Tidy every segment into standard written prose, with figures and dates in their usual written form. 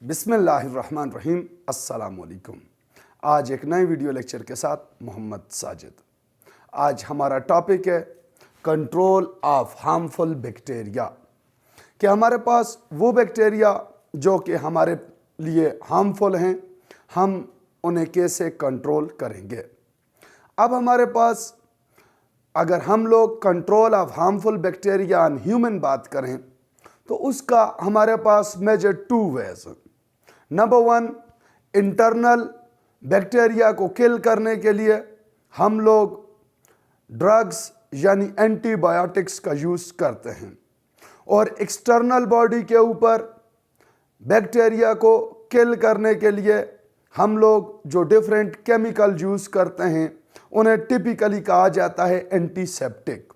बिस्मिल्लाहिर्रहमानिर्रहीम। अस्सलामुअलैकुम। आज एक नए वीडियो लेक्चर के साथ मोहम्मद साजिद। आज हमारा टॉपिक है कंट्रोल ऑफ हार्मफुल बैक्टीरिया, कि हमारे पास वो बैक्टीरिया जो कि हमारे लिए हार्मफुल हैं, हम उन्हें कैसे कंट्रोल करेंगे। अब हमारे पास अगर हम लोग control of harmful bacteria on human बात करें तो उसका हमारे पास major 2 ways. Number 1, internal bacteria को किल करने के लिए हम लोग ड्रग्स यानी एंटीबायोटिक्स का यूज़ करते हैं, और एक्सटर्नल बॉडी के ऊपर बैक्टीरिया को किल करने के लिए हम लोग जो डिफरेंट केमिकल यूज़ करते हैं उन्हें टिपिकली कहा जाता है एंटीसेप्टिक।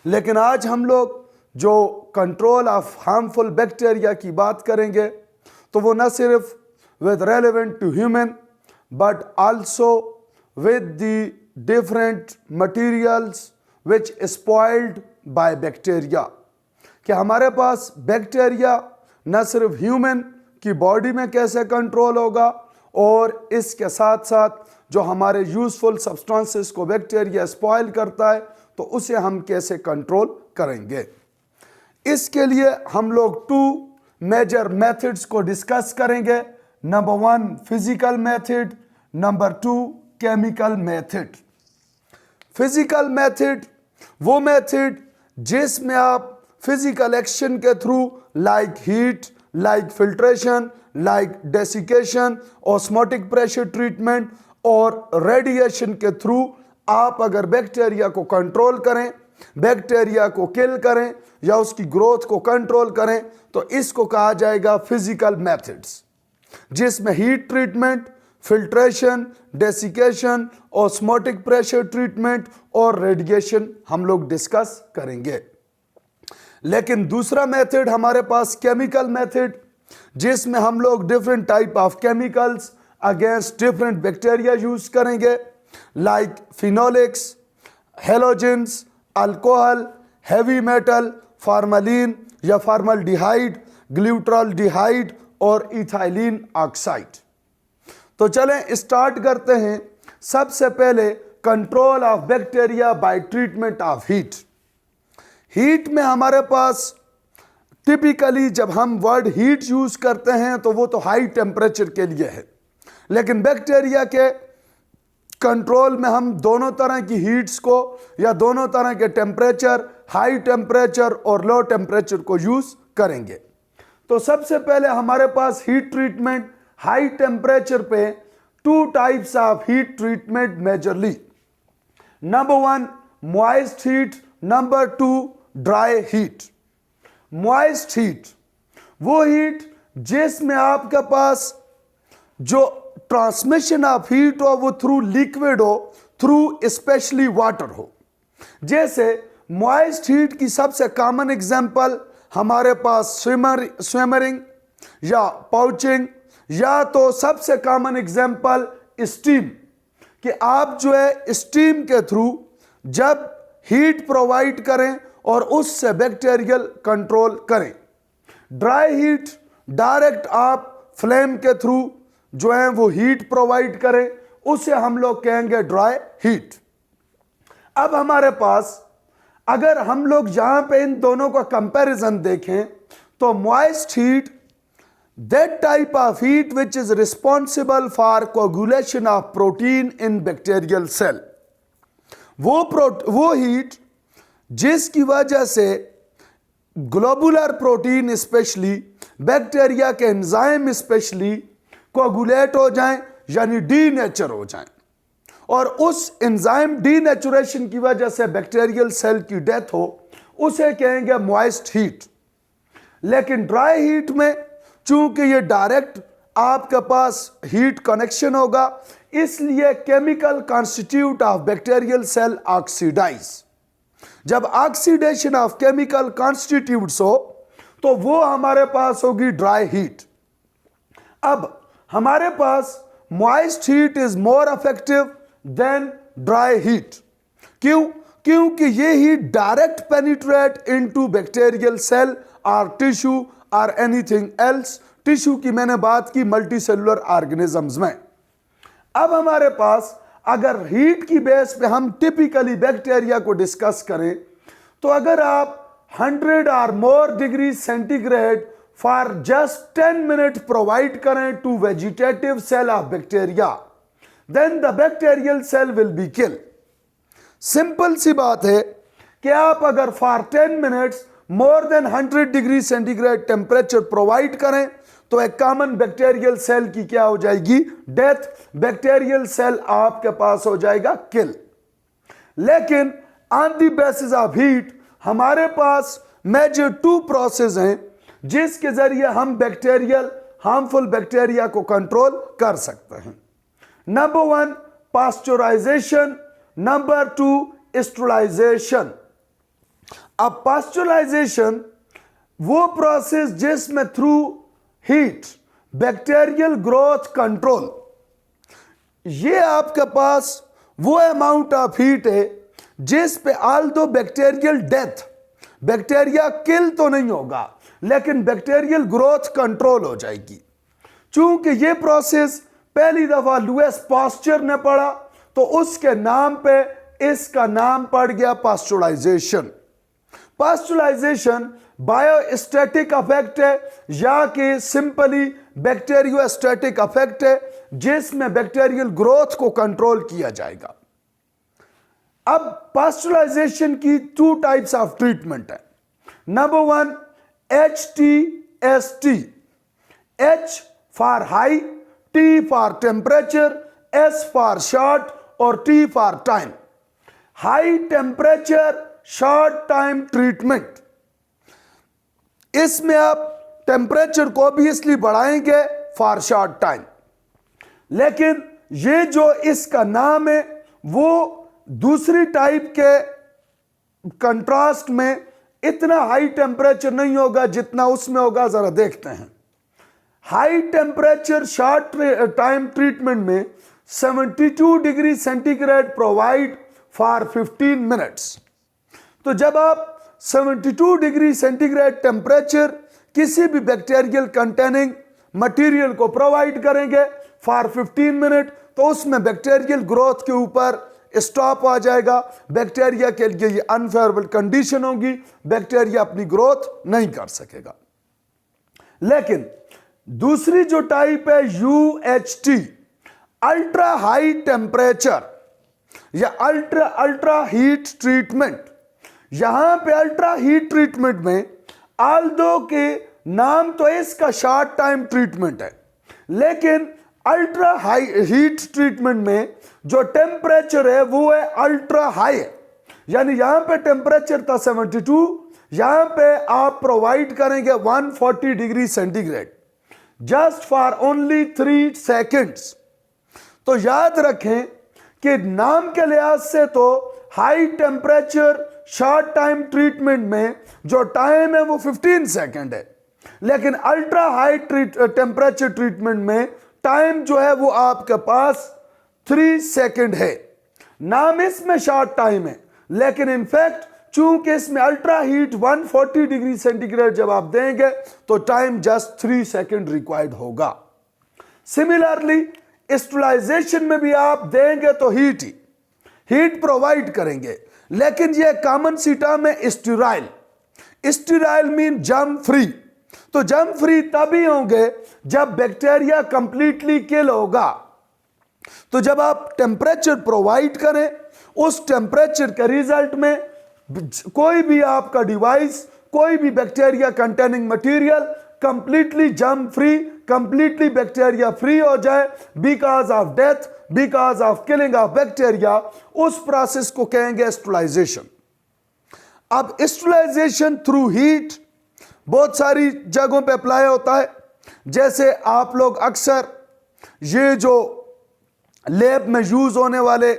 लेकिन आज हम लोग जो कंट्रोल ऑफ हार्मफुल बैक्टीरिया की बात करेंगे तो वो न सिर्फ with relevant to human but also with the different materials which spoiled by bacteria, कि हमारे पास बैक्टीरिया न सिर्फ ह्यूमन की बॉडी में कैसे कंट्रोल होगा, और इसके साथ साथ जो हमारे यूजफुल सब्सटेंसेस को बैक्टीरिया स्पॉइल करता है तो उसे हम कैसे कंट्रोल करेंगे। इसके लिए हम लोग 2 मेजर मेथड्स को डिस्कस करेंगे। Number 1 physical method, number 2 chemical method. Physical method वो मेथड जिसमें आप फिजिकल एक्शन के through like heat, like filtration, like desiccation, osmotic pressure treatment और रेडिएशन के थ्रू आप अगर बैक्टीरिया को कंट्रोल करें, बैक्टीरिया को किल करें या उसकी ग्रोथ को कंट्रोल करें, तो इसको कहा जाएगा फिजिकल मेथड्स, जिसमें heat treatment, filtration, desiccation, osmotic pressure treatment और रेडिएशन हम लोग डिस्कस करेंगे। लेकिन दूसरा मेथड हमारे पास केमिकल मेथड, जिसमें हम लोग different type of chemicals against different bacteria use करेंगे, like phenolics, halogens, alcohol, heavy metal, formalin या फार्मल्डिहाइड, ग्लूटाल्डिहाइड और इथाइलिन ऑक्साइड। तो चलें स्टार्ट करते हैं। सबसे पहले control of bacteria by treatment of heat. Heat में हमारे पास टिपिकली जब हम वर्ड हीट यूज करते हैं तो वो तो हाई टेम्परेचर के लिए है, लेकिन बैक्टीरिया के कंट्रोल में हम दोनों तरह की हीट्स को या दोनों तरह के टेम्परेचर, हाई टेम्परेचर और लो टेम्परेचर को यूज करेंगे। तो सबसे पहले हमारे पास हीट ट्रीटमेंट हाई टेम्परेचर पे 2 types of heat treatment majorly. Number 1 moist heat, number 2 dry heat. Moist heat वो हीट जिसमें आपके पास जो ट्रांसमिशन ऑफ हीट हो वो थ्रू लिक्विड हो, थ्रू स्पेशली वाटर हो। जैसे मॉइस्ट हीट की सबसे कॉमन एग्जांपल हमारे पास स्विमरिंग या पाउचिंग, या तो सबसे कॉमन एग्जांपल स्टीम, कि आप जो है स्टीम के थ्रू जब हीट प्रोवाइड करें और उससे बैक्टीरियल कंट्रोल करें। ड्राई हीट डायरेक्ट आप फ्लेम के थ्रू जो है वो हीट प्रोवाइड करें, उसे हम लोग कहेंगे ड्राई हीट। अब हमारे पास अगर हम लोग यहां पे इन दोनों का कंपैरिजन देखें तो moist heat that type of heat which is responsible for coagulation of protein in bacterial cell. वो हीट जिसकी वजह से ग्लोबुलर प्रोटीन स्पेशली बैक्टीरिया के एंजाइम स्पेशली कोगुलेट हो जाएं यानी डीनेचर हो जाएं, और उस एंजाइम डीनेचुरेशन की वजह से बैक्टीरियल सेल की डेथ हो, उसे कहेंगे मॉइस्ट हीट। लेकिन ड्राई हीट में चूंकि ये डायरेक्ट आपके पास हीट कनेक्शन होगा, इसलिए chemical constitute of bacterial cell oxidise. जब ऑक्सीडेशन ऑफ केमिकल कॉन्स्टिट्यूट्स हो तो वो हमारे पास होगी ड्राई हीट। अब हमारे पास moist heat is more effective than dry heat. क्यों? क्योंकि ये heat direct penetrate into bacterial cell और टिश्यू और एनीथिंग एल्स। टिश्यू की मैंने बात की मल्टी सेलुलर ऑर्गेनिजम्स में। अब हमारे पास अगर हीट की बेस पे हम टिपिकली बैक्टीरिया को डिस्कस करें तो अगर आप 100 और more degree centigrade for just 10 minute provide करें to vegetative cell of bacteria, then the bacterial cell will be kill. Simple सी बात है कि आप अगर for 10 minutes more than 100 degree centigrade temperature provide करें तो एक कॉमन बैक्टीरियल सेल की क्या हो जाएगी? डेथ। बैक्टीरियल सेल आपके पास हो जाएगा किल। लेकिन on the basis of heat हमारे पास मेजर 2 प्रोसेस हैं जिसके जरिए हम बैक्टीरियल हार्मफुल बैक्टीरिया को कंट्रोल कर सकते हैं। Number 1 pasteurisation, number 2 sterilisation. अब पास्चुराइजेशन वो प्रोसेस जिसमें through heat bacterial growth control, ये आपके पास वो अमाउंट ऑफ हीट है जिस पे Aldous bacterial death, bacteria kill तो नहीं होगा लेकिन बैक्टीरियल ग्रोथ कंट्रोल हो जाएगी। चूंकि ये प्रोसेस पहली दफा लुईस पास्चर ने पढ़ा तो उसके नाम पे इसका नाम पड़ गया पास्चुराइजेशन। पास्चुराइजेशन बायोस्टैटिक अफेक्ट है या कि सिंपली बैक्टीरियोस्टैटिक अफेक्ट है जिसमें बैक्टीरियल ग्रोथ को कंट्रोल किया जाएगा। अब पास्चुराइजेशन की 2 टाइप्स ऑफ ट्रीटमेंट है। Number 1 HTST, H for high, T for temperature, S for short और T for time. High temperature short time treatment, इसमें आप टेम्परेचर को ऑब्वियसली बढ़ाएंगे फॉर शॉर्ट टाइम, लेकिन ये जो इसका नाम है वो दूसरी टाइप के कंट्रास्ट में इतना हाई टेम्परेचर नहीं होगा जितना उसमें होगा। जरा देखते हैं। High temperature short time treatment में 72 degree centigrade provide for 15 minutes. तो जब आप 72 डिग्री सेंटीग्रेड टेम्परेचर किसी भी बैक्टीरियल कंटेनिंग मटेरियल को प्रोवाइड करेंगे फॉर 15 मिनट तो उसमें बैक्टीरियल ग्रोथ के ऊपर स्टॉप आ जाएगा। बैक्टीरिया के लिए ये अनफेवरेबल कंडीशन होगी, बैक्टीरिया अपनी ग्रोथ नहीं कर सकेगा। लेकिन दूसरी जो टाइप है UHT, अल्ट्रा हाई टेम्परेचर या अल्ट्रा हीट ट्रीटमेंट। यहां पे अल्ट्रा हीट ट्रीटमेंट में आल्दो के नाम तो इसका शॉर्ट टाइम ट्रीटमेंट है, लेकिन अल्ट्रा हाई हीट ट्रीटमेंट में जो टेम्परेचर है वो है अल्ट्रा हाई है। यानी यहां पे टेम्परेचर था 72, यहां पे आप प्रोवाइड करेंगे 140 degree centigrade just for only 3 seconds. तो याद रखें कि नाम के लिहाज से तो high temperature short time treatment में जो टाइम है वो 15 सेकेंड है, लेकिन अल्ट्रा हाई टेम्परेचर ट्रीटमेंट में टाइम जो है वो आपके पास 3 सेकेंड है। नाम इसमें शॉर्ट टाइम है, लेकिन इनफैक्ट चूंकि इसमें अल्ट्रा हीट 140 डिग्री सेंटीग्रेड जब आप देंगे तो टाइम जस्ट 3 सेकेंड रिक्वायर्ड होगा। सिमिलरली स्टरलाइजेशन में भी आप देंगे तो हीट प्रोवाइड करेंगे, लेकिन यह कॉमन सी टर्म है sterile. Sterile mean germ free. तो जर्म फ्री तभी होंगे जब बैक्टीरिया कंप्लीटली किल होगा। तो जब आप टेम्परेचर प्रोवाइड करें उस टेम्परेचर के रिजल्ट में कोई भी आपका डिवाइस, कोई भी bacteria containing material completely germ free, completely bacteria free हो जाए because of death, because of killing of bacteria, उस प्रोसेस को कहेंगे स्टरलाइजेशन। अब स्टरलाइजेशन थ्रू हीट बहुत सारी जगहों पे अप्लाई होता है। जैसे आप लोग अक्सर ये जो लैब में यूज होने वाले,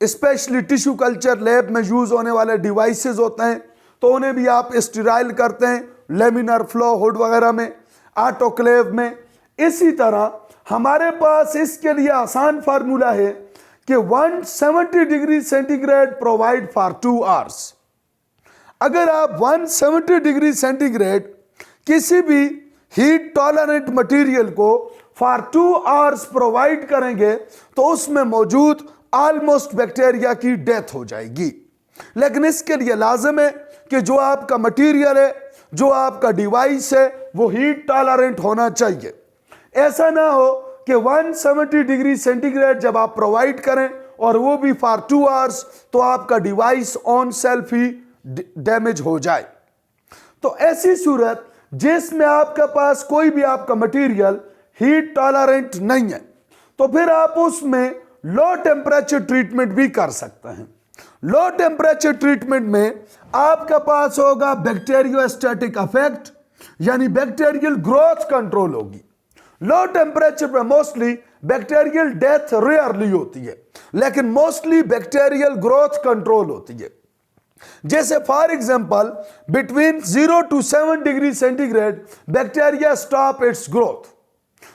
स्पेशली टिश्यू कल्चर लैब में यूज होने वाले डिवाइसेस होते हैं तो उन्हें भी आप स्टीराइल करते हैं, लेमिनर फ्लो हुड वगैरह में, ऑटोक्लेव में। इसी तरह हमारे पास इसके लिए आसान फार्मूला है कि 170 degree centigrade provide for 2 hours. अगर आप 170 डिग्री सेंटीग्रेड किसी भी हीट टॉलरेंट मटेरियल को फॉर 2 आवर्स प्रोवाइड करेंगे तो उसमें मौजूद ऑलमोस्ट बैक्टीरिया की डेथ हो जाएगी। लेकिन इसके लिए लाजिम है कि जो आपका मटेरियल है, जो आपका डिवाइस है, वो हीट टॉलरेंट होना चाहिए। ऐसा ना हो कि 170 डिग्री सेंटीग्रेड जब आप प्रोवाइड करें और वो भी फॉर 2 आवर्स, तो आपका device on self he damage हो जाए। तो ऐसी सूरत जिसमें आपके पास कोई भी आपका मटेरियल हीट टॉलरेंट नहीं है, तो फिर आप उसमें लो टेम्परेचर ट्रीटमेंट भी कर सकते हैं। लो टेम्परेचर ट्रीटमेंट में आपके पास होगा बैक्टीरियोस्टैटिक इफेक्ट, यानी बैक्टीरियल ग्रोथ कंट्रोल होगी। लो टेम्परेचर पे मोस्टली बैक्टीरियल डेथ रेयरली होती है, लेकिन मोस्टली बैक्टीरियल ग्रोथ कंट्रोल होती है। जैसे for example between 0 to 7 degree centigrade bacteria stop it's growth.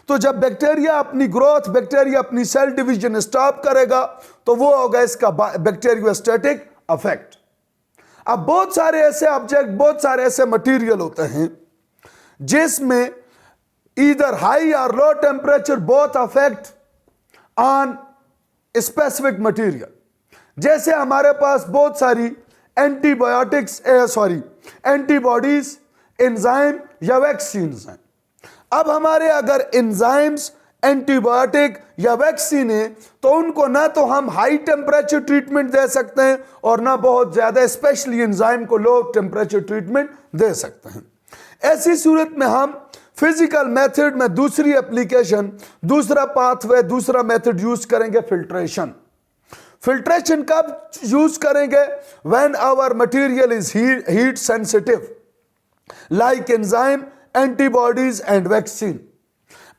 तो जब बैक्टीरिया अपनी ग्रोथ, बैक्टीरिया अपनी सेल डिवीजन स्टॉप करेगा, तो वो होगा इसका बैक्टीरियोस्टैटिक इफेक्ट। अब बहुत सारे ऐसे ऑब्जेक्ट, बहुत सारे ऐसे मटेरियल होते हैं जिसमें ईदर हाई और low temperature both affect on specific material. जैसे हमारे पास बहुत सारी एंटीबॉडीज, एंजाइम या वैक्सीन्स हैं। अब हमारे अगर एंजाइम्स, एंटीबायोटिक या वैक्सीन है, तो उनको ना तो हम हाई टेम्परेचर ट्रीटमेंट दे सकते हैं और ना बहुत ज्यादा, स्पेशली एंजाइम को लो टेम्परेचर ट्रीटमेंट दे सकते हैं। ऐसी सूरत में हम फिजिकल मेथड में दूसरी एप्लीकेशन, दूसरा पाथवे, दूसरा मेथड यूज करेंगे, फिल्ट्रेशन। फिल्ट्रेशन कब यूज करेंगे? When our material is heat sensitive like enzyme, antibodies and vaccine.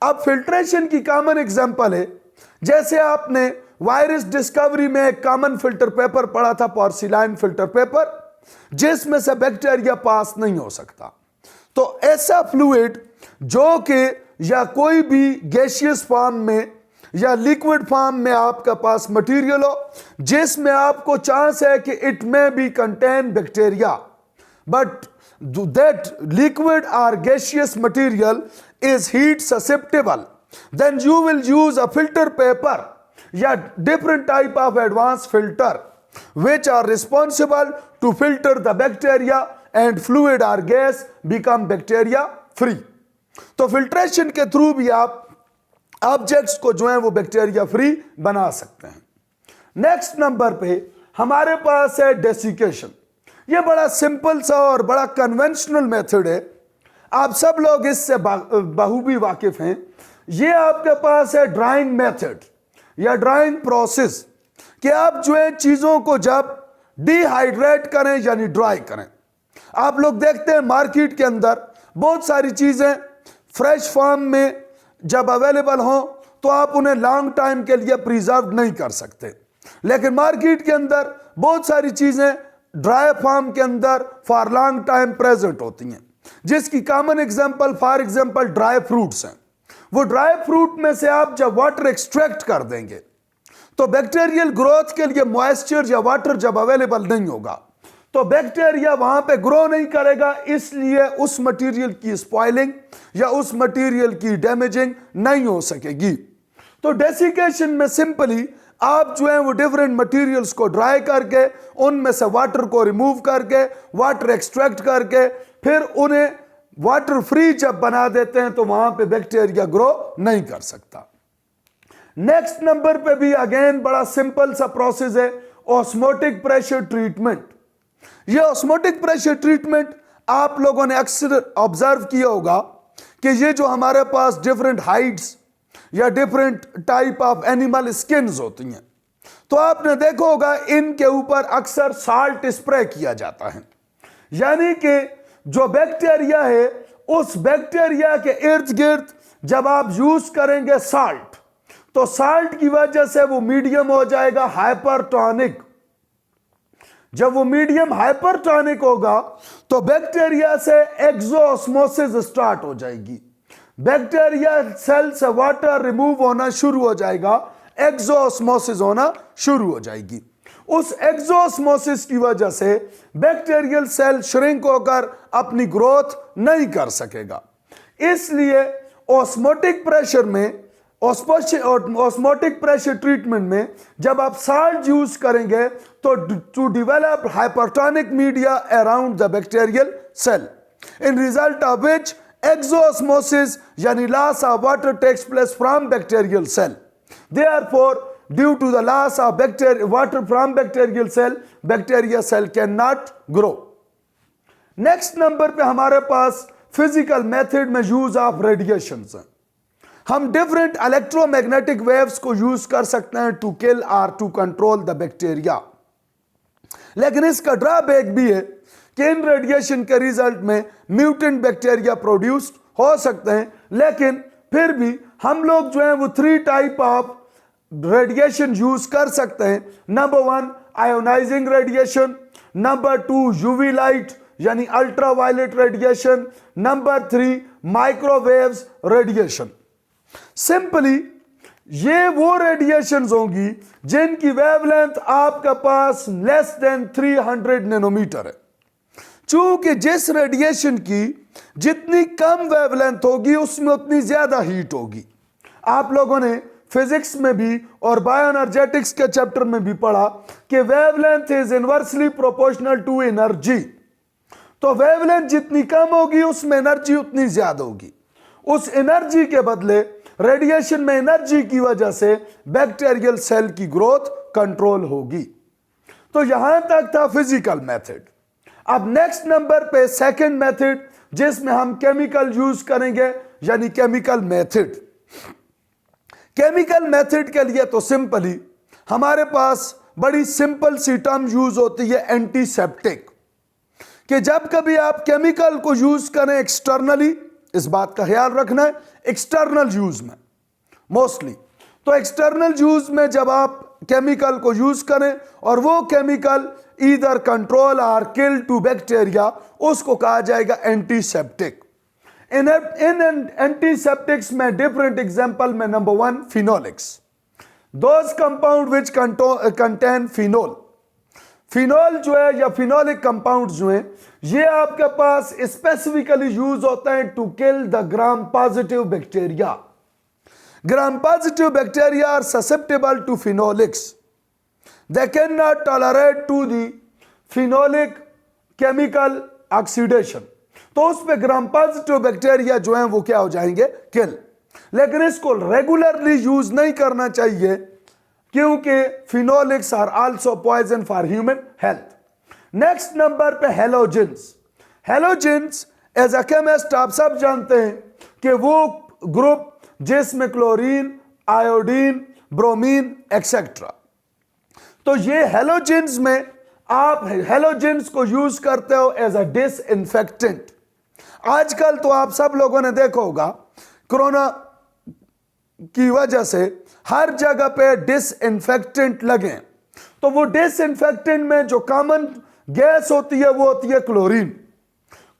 अब फिल्ट्रेशन की कॉमन एग्जांपल है, जैसे आपने वायरस डिस्कवरी में एक कॉमन फिल्टर पेपर पढ़ा था, पोर्सिलाइन फिल्टर पेपर, जिसमें से बैक्टीरिया पास नहीं हो सकता। तो ऐसा फ्लूइड जो कि या कोई भी गैसियस फॉर्म में या लिक्विड फॉर्म में आपका पास मटेरियल हो, जिसमें आपको चांस है कि it may be contain bacteria, but that liquid or gaseous material is heat susceptible, then you will use a filter paper या different type of advanced filter which are responsible to filter the bacteria and fluid or gas become bacteria free। तो filtration के through भी आप objects को जो है वो bacteria free बना सकते हैं। नेक्स्ट नंबर पे हमारे पास है डेसिकेशन। ये बड़ा सिंपल सा और बड़ा कन्वेंशनल मेथड है, आप सब लोग इससे बखूबी वाकिफ हैं। ये आपके पास है ड्राइंग मेथड या ड्राइंग प्रोसेस, कि आप जो है चीज़ों को जब डिहाइड्रेट करें यानी ड्राई करें। आप लोग देखते हैं मार्केट के अंदर बहुत सारी चीज़ें फ्रेश फॉर्म में जब अवेलेबल हों तो आप उन्हें लॉन्ग टाइम के लिए प्रिजर्व नहीं कर सकते, लेकिन मार्केट के अंदर बहुत सारी चीज़ें ड्राई फॉर्म के अंदर फॉर लॉन्ग टाइम प्रेजेंट होती हैं, जिसकी common example for example dry fruits हैं। वो ड्राई फ्रूट में से आप जब वाटर एक्सट्रैक्ट कर देंगे तो बैक्टीरियल ग्रोथ के लिए मॉइस्चर या वाटर जब अवेलेबल नहीं होगा तो बैक्टीरिया वहां पे ग्रो नहीं करेगा, इसलिए उस मटेरियल की स्पॉइलिंग या उस मटेरियल की डैमेजिंग नहीं हो सकेगी। तो डेसिकेशन में सिंपली आप जो है वो डिफरेंट मटेरियल्स को ड्राई करके उनमें से वाटर को रिमूव करके, वाटर एक्सट्रैक्ट करके, फिर उन्हें वाटर फ्री जब बना देते हैं तो वहां पे बैक्टीरिया ग्रो नहीं कर सकता। नेक्स्ट नंबर पे भी अगेन बड़ा सिंपल सा प्रोसेस है, ऑस्मोटिक प्रेशर ट्रीटमेंट। ये ऑस्मोटिक प्रेशर ट्रीटमेंट आप लोगों ने अक्सर ऑब्जर्व किया होगा कि ये जो हमारे पास डिफरेंट हाइट्स या different type of animal skins होती हैं, तो आपने देखा होगा इनके ऊपर अक्सर साल्ट स्प्रे किया जाता है, यानी कि जो बैक्टीरिया है उस बैक्टीरिया के इर्द गिर्द जब आप यूज करेंगे साल्ट, तो साल्ट की वजह से वो मीडियम हो जाएगा हाइपरटॉनिक। जब वो मीडियम हाइपरटॉनिक होगा तो बैक्टीरिया से एक्सोऑस्मोसिस स्टार्ट हो जाएगी, बैक्टीरिया सेल से वाटर रिमूव होना शुरू हो जाएगा, एक्सोऑस्मोसिस होना शुरू हो जाएगी। उस एक्सोऑस्मोसिस की वजह से बैक्टीरियल सेल श्रिंक होकर अपनी ग्रोथ नहीं कर सकेगा। इसलिए ऑस्मोटिक प्रेशर में, ऑस्मोटिक प्रेशर ट्रीटमेंट में जब आप साल्ट यूज करेंगे तो to develop hypertonic media around the bacterial cell, in result of which exosmosis यानी loss of water takes place from bacterial cell. Therefore due to the loss of water from bacterial cell, bacteria cell can not grow. Next number पे हमारे पास physical method में use of radiation है। हम different electromagnetic waves को use कर सकते हैं टू किल और टू कंट्रोल द बैक्टीरिया, लेकिन इसका ड्रॉबैक भी है कि इन रेडिएशन के रिजल्ट में म्यूटेंट बैक्टीरिया प्रोड्यूस हो सकते हैं। लेकिन फिर भी हम लोग जो है वो 3 टाइप ऑफ रेडिएशन यूज कर सकते हैं। Number 1 ionizing radiation, number 2 UV light यानी ultraviolet radiation, number 3 microwaves radiation. Simply ये वो रेडिएशंस होंगी जिनकी वेवलेंथ आपके पास लेस देन 300 नैनोमीटर है। चूंकि जिस रेडिएशन की जितनी कम वेवलेंथ होगी उसमें उतनी ज्यादा हीट होगी। आप लोगों ने फिजिक्स में भी और बायोएनर्जेटिक्स के चैप्टर में भी पढ़ा कि wavelength is inversely proportional to energy. तो वेवलेंथ जितनी कम होगी उसमें एनर्जी उतनी ज्यादा होगी। उस एनर्जी के बदले रेडिएशन में एनर्जी की वजह से बैक्टीरियल सेल की ग्रोथ कंट्रोल होगी। तो यहां तक था फिजिकल मेथड। अब नेक्स्ट नंबर पे सेकंड मेथड जिसमें हम केमिकल यूज करेंगे यानी केमिकल मेथड। केमिकल मेथड के लिए तो सिंपली हमारे पास बड़ी सिंपल सी टर्म यूज होती है एंटीसेप्टिक, कि जब कभी आप केमिकल को यूज करें एक्सटर्नली, इस बात का ख्याल रखना है, एक्सटर्नल यूज में मोस्टली, तो एक्सटर्नल यूज में जब आप केमिकल को यूज करें और वो केमिकल ईदर कंट्रोल और किल टू बैक्टीरिया, उसको कहा जाएगा एंटीसेप्टिक। इन एंटीसेप्टिक्स में डिफरेंट एग्जांपल में number 1 phenolics, those compound which contain phenol. Phenol जो है या फिनोलिक कंपाउंड जो है ये आपके पास स्पेसिफिकली यूज होता है to kill the gram positive bacteria. Gram positive bacteria are susceptible to phenolics, they can not tolerate to the phenolic chemical oxidation. तो उस पे ग्राम पॉजिटिव बैक्टीरिया जो है वो क्या हो जाएंगे, किल। लेकिन इसको रेगुलरली यूज नहीं करना चाहिए क्योंकि phenolics are also poison for human health. Next number पे halogens. Halogens as a chemist आप सब जानते हैं कि वो ग्रुप जिसमें क्लोरीन, आयोडीन, ब्रोमीन एक्सेट्रा। तो ये हेलोजेंस में आप हेलोजेंस को यूज करते हो एज अ डिसइंफेक्टेंट। आजकल तो आप सब लोगों ने देखा होगा कोरोना की वजह से हर जगह पे डिसइंफेक्टेंट लगे, तो वो डिसइंफेक्टेंट में जो कॉमन गैस होती है वो होती है क्लोरीन।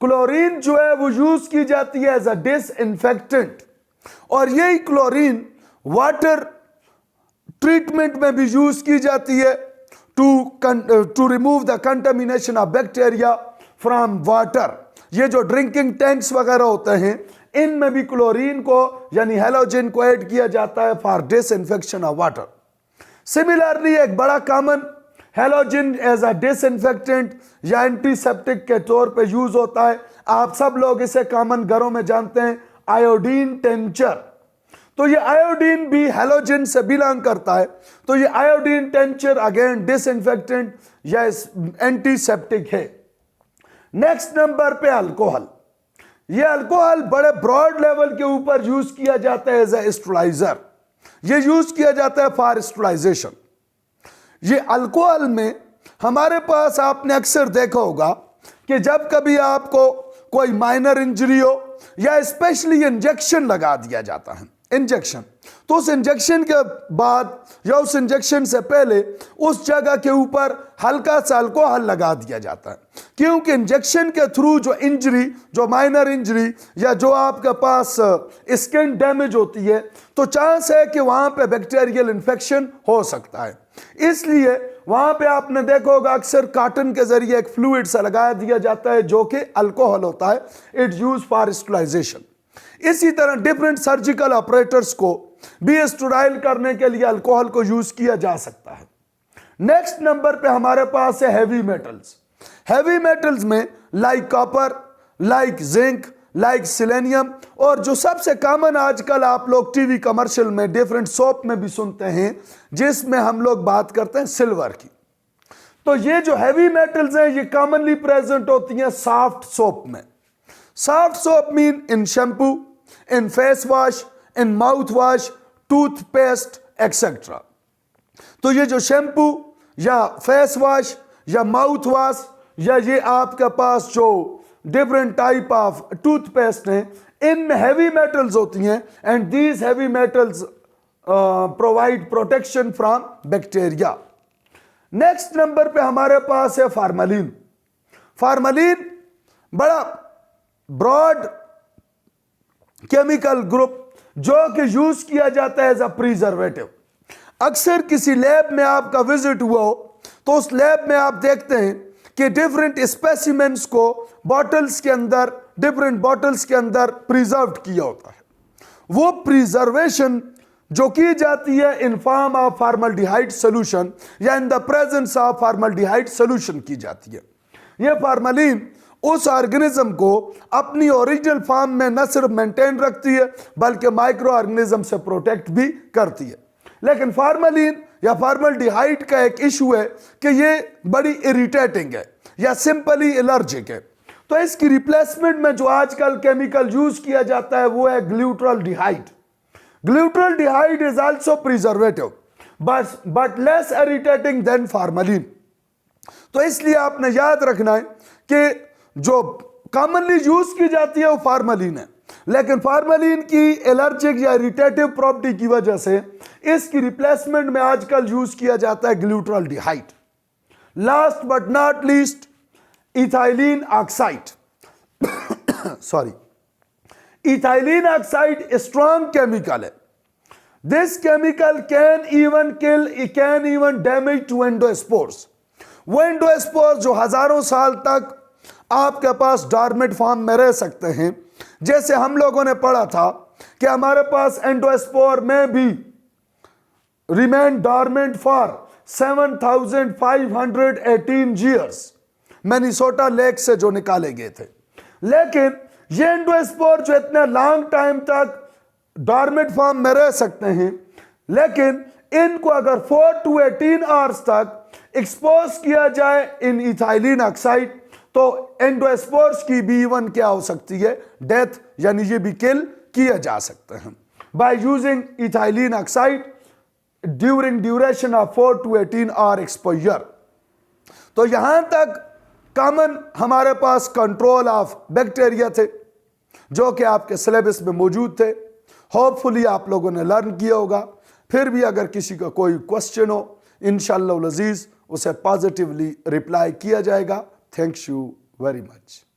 क्लोरीन जो है वो यूज की जाती है एज अ डिसइंफेक्टेंट, और यही क्लोरीन वाटर ट्रीटमेंट में भी यूज की जाती है to remove the contamination of bacteria from water. ये जो ड्रिंकिंग टैंक्स वगैरह होते हैं इनमें भी क्लोरीन को यानी हेलोजन को ऐड किया जाता है for disinfection of water. Similarly एक बड़ा common halogen as a disinfectant या एंटीसेप्टिक के तौर पे यूज होता है। आप सब लोग इसे कॉमन घरों में जानते हैं, आयोडीन टिंचर। तो ये आयोडीन भी हेलोजन से बिलोंग करता है। तो ये आयोडीन टिंचर अगेन डिसइंफेक्टेंट या एंटीसेप्टिक है। नेक्स्ट नंबर पे अल्कोहल। ये अल्कोहल बड़े ब्रॉड लेवल के ऊपर यूज किया जाता है एज ए स्टेरिलाइजर। ये यूज किया जाता है फॉर स्टेरिलाइजेशन। ये अल्कोहल में हमारे पास आपने अक्सर देखा होगा कि जब कभी आपको कोई माइनर इंजरी हो या स्पेशली इंजेक्शन लगा दिया जाता है, इंजेक्शन, तो उस इंजेक्शन के बाद या उस इंजेक्शन से पहले उस जगह के ऊपर हल्का सा अल्कोहल लगा दिया जाता है, क्योंकि इंजेक्शन के थ्रू जो इंजरी, जो माइनर इंजरी या जो आपके पास स्किन डैमेज होती है, तो चांस है कि वहां पे बैक्टीरियल इन्फेक्शन हो सकता है। इसलिए वहां पे आपने देखा होगा अक्सर कॉटन के जरिए एक फ्लूइड सा लगाया दिया जाता है जो कि अल्कोहल होता है, इट्स यूज फॉर स्टरलाइजेशन। इसी तरह डिफरेंट सर्जिकल ऑपरेटर्स को भी स्टराइल करने के लिए अल्कोहल को यूज किया जा सकता है। नेक्स्ट नंबर पे हमारे पास है हैवी मेटल्स। हैवी मेटल्स में like copper, like zinc, like selenium, और जो सबसे कॉमन आजकल आप लोग टीवी कमर्शियल में डिफरेंट सोप में भी सुनते हैं, जिसमें हम लोग बात करते हैं सिल्वर की। तो ये जो हैवी मेटल्स हैं ये कॉमनली प्रेजेंट होती हैं सॉफ्ट सोप में। Soft soap mean in shampoo, in face wash, in mouth wash, toothpaste etcetera. तो ये जो शैम्पू या फेस वॉश या माउथ वॉश या ये आपके पास जो डिफरेंट टाइप ऑफ टूथपेस्ट हैं, इनमें हैवी मेटल्स होती हैं and these heavy metals provide protection from bacteria. Next number पे हमारे पास है फार्मलिन। फार्मलिन बड़ा ब्रॉड केमिकल ग्रुप जो कि यूज किया जाता है एज अ प्रिजर्वेटिव। अक्सर किसी लैब में आपका विजिट हुआ हो तो उस लैब में आप देखते हैं कि डिफरेंट स्पेसिमेंट्स को बॉटल्स के अंदर, डिफरेंट बॉटल्स के अंदर प्रिजर्व किया होता है। वो प्रिजर्वेशन जो की जाती है in form of formaldehyde solution या in the presence of formaldehyde solution की जाती है। ये फार्मलिन उस ऑर्गेनिज्म को अपनी ओरिजिनल फॉर्म में न सिर्फ मेंटेन रखती है बल्कि माइक्रो ऑर्गेनिज्म से प्रोटेक्ट भी करती है। लेकिन फार्मलिन या फॉर्मल्डिहाइड का एक इशू है कि ये बड़ी इरिटेटिंग है या सिंपली एलर्जिक है। तो इसकी रिप्लेसमेंट में जो आजकल केमिकल यूज किया जाता है वो है glutaraldehyde. Glutaraldehyde is also preservative but less irritating than formalin. तो इसलिए आपने याद रखना है कि जो कॉमनली यूज की जाती है वो फार्मलिन है, लेकिन फार्मलिन की एलर्जिक या इरिटेटिव प्रॉपर्टी की वजह से इसकी रिप्लेसमेंट में आजकल यूज किया जाता है glutaraldehyde. Last but not least ethylene oxide sorry, ethylene oxide strong chemical है। This chemical can even damage to endospores. वो एंडोस्पोर्स जो हजारों साल तक आपके पास डॉर्मेंट फॉर्म में रह सकते हैं, जैसे हम लोगों ने पढ़ा था कि हमारे पास एंडोस्पोर में भी remain dormant for 7518 years Minnesota lake से जो निकाले गए थे। लेकिन ये एंडोस्पोर जो इतने लॉन्ग टाइम तक डॉर्मेंट फॉर्म में रह सकते हैं, लेकिन इनको अगर 4 to 18 आवर्स तक एक्सपोज किया जाए इन इथाइलिन ऑक्साइड तो एंडोस्पोर्स की भी इवन क्या हो सकती है, डेथ, यानी ये भी किल किए जा सकते हैं by using ethylene oxide during duration of 4 to 18 hour exposure. तो यहां तक कॉमन हमारे पास कंट्रोल ऑफ बैक्टीरिया थे जो कि आपके सिलेबस में मौजूद थे। होपफुली आप लोगों ने लर्न किया होगा। फिर भी अगर किसी का कोई क्वेश्चन हो, इंशाअल्लाह अज़ीज़ उसे पॉजिटिवली रिप्लाई किया जाएगा। Thanks you very much.